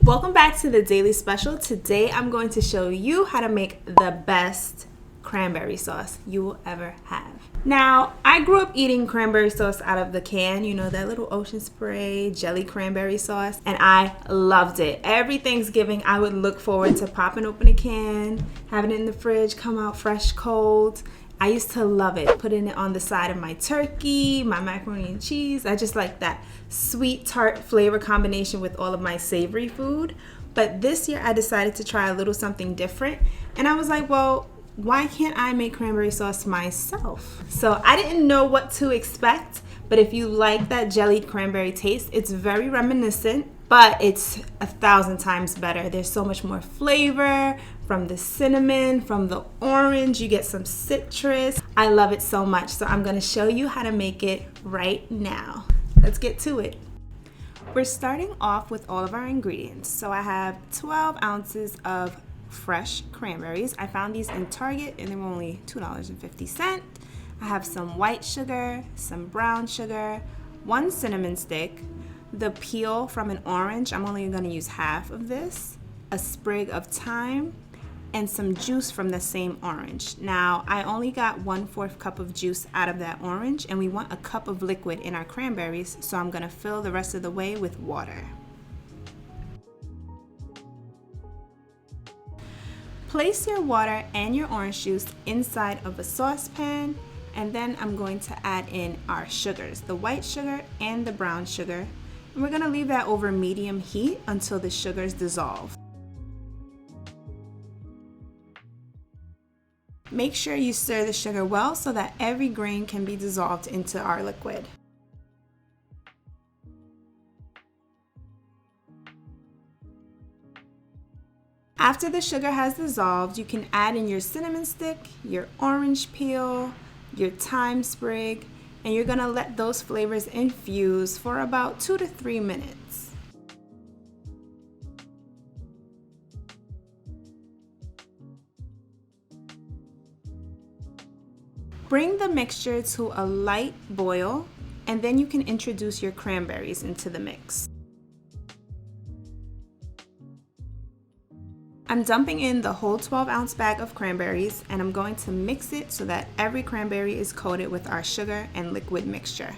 Welcome back to the Daily Special. Today I'm going to show you how to make the best cranberry sauce you will ever have. Now, I grew up eating cranberry sauce out of the can, you know, that little ocean spray jelly cranberry sauce, and I loved it. Every Thanksgiving I would look forward to popping open a can, having it in the fridge, come out fresh cold. I used to love it, putting it on the side of my turkey, my macaroni and cheese. I just like that sweet tart flavor combination with all of my savory food. But this year I decided to try a little something different, and I was like, well, why can't I make cranberry sauce myself? So I didn't know what to expect, but if you like that jellied cranberry taste, it's very reminiscent, but it's 1,000 times better. There's so much more flavor from the cinnamon, from the orange. You get some citrus. I love it so much. So I'm going to show you how to make it right now. Let's get to it. We're starting off with all of our ingredients. So I have 12 ounces of fresh cranberries. I found these in Target and they were only $2.50. I have some white sugar, some brown sugar, 1 cinnamon stick, the peel from an orange. I'm only going to use half of this, a sprig of thyme, and some juice from the same orange. Now, I only got 1/4 cup of juice out of that orange, and we want a cup of liquid in our cranberries, so I'm going to fill the rest of the way with water. Place your water and your orange juice inside of a saucepan, and then I'm going to add in our sugars, the white sugar and the brown sugar. And we're going to leave that over medium heat until the sugars dissolve. Make sure you stir the sugar well so that every grain can be dissolved into our liquid. After the sugar has dissolved, you can add in your cinnamon stick, your orange peel, your thyme sprig, and you're gonna let those flavors infuse for about 2 to 3 minutes. Bring the mixture to a light boil, and then you can introduce your cranberries into the mix. I'm dumping in the whole 12-ounce bag of cranberries, and I'm going to mix it so that every cranberry is coated with our sugar and liquid mixture.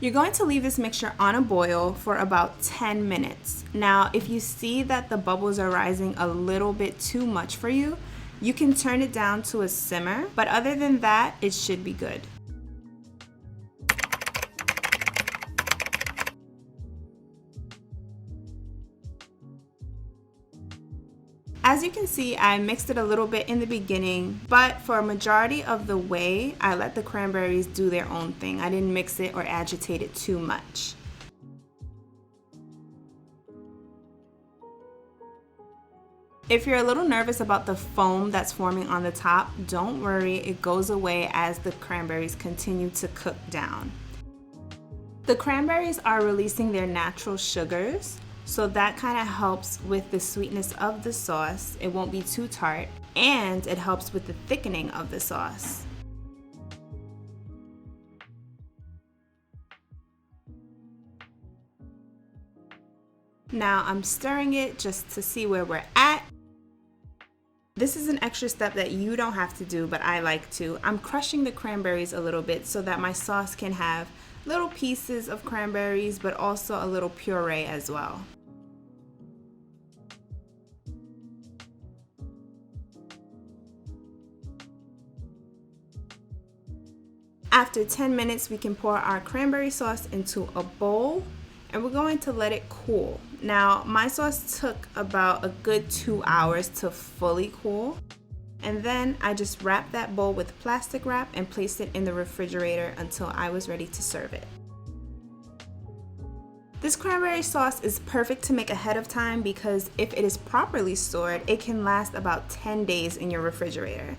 You're going to leave this mixture on a boil for about 10 minutes. Now, if you see that the bubbles are rising a little bit too much for you, you can turn it down to a simmer, but other than that, it should be good. As you can see, I mixed it a little bit in the beginning, but for a majority of the way, I let the cranberries do their own thing. I didn't mix it or agitate it too much. If you're a little nervous about the foam that's forming on the top, don't worry, it goes away as the cranberries continue to cook down. The cranberries are releasing their natural sugars, so that kind of helps with the sweetness of the sauce. It won't be too tart, and it helps with the thickening of the sauce. Now I'm stirring it just to see where we're at. This is an extra step that you don't have to do, but I like to. I'm crushing the cranberries a little bit so that my sauce can have little pieces of cranberries, but also a little puree as well. After 10 minutes, we can pour our cranberry sauce into a bowl, and we're going to let it cool. Now, my sauce took about a good 2 hours to fully cool. And then I just wrapped that bowl with plastic wrap and placed it in the refrigerator until I was ready to serve it. This cranberry sauce is perfect to make ahead of time because if it is properly stored, it can last about 10 days in your refrigerator.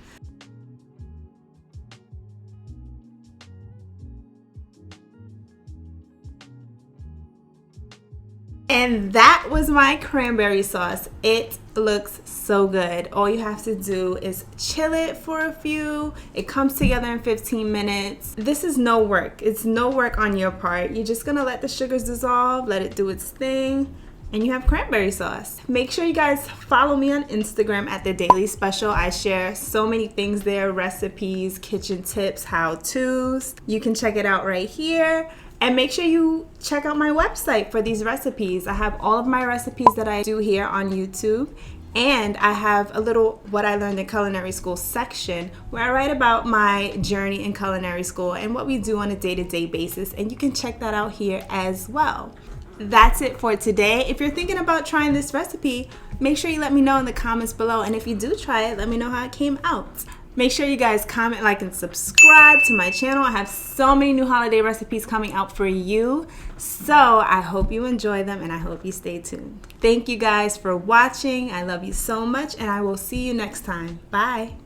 And that was my cranberry sauce. It looks so good. All you have to do is chill it for a few. It comes together in 15 minutes. This is no work. It's no work on your part. You're just gonna let the sugars dissolve, let it do its thing, and you have cranberry sauce. Make sure you guys follow me on Instagram at The Daily Speshyl. I share so many things there, recipes, kitchen tips, how-tos. You can check it out right here. And make sure you check out my website for these recipes. I have all of my recipes that I do here on YouTube. And I have a little what I learned in culinary school section where I write about my journey in culinary school and what we do on a day-to-day basis. And you can check that out here as well. That's it for today. If you're thinking about trying this recipe, make sure you let me know in the comments below. And if you do try it, let me know how it came out. Make sure you guys comment, like, and subscribe to my channel. I have so many new holiday recipes coming out for you. So I hope you enjoy them and I hope you stay tuned. Thank you guys for watching. I love you so much and I will see you next time. Bye.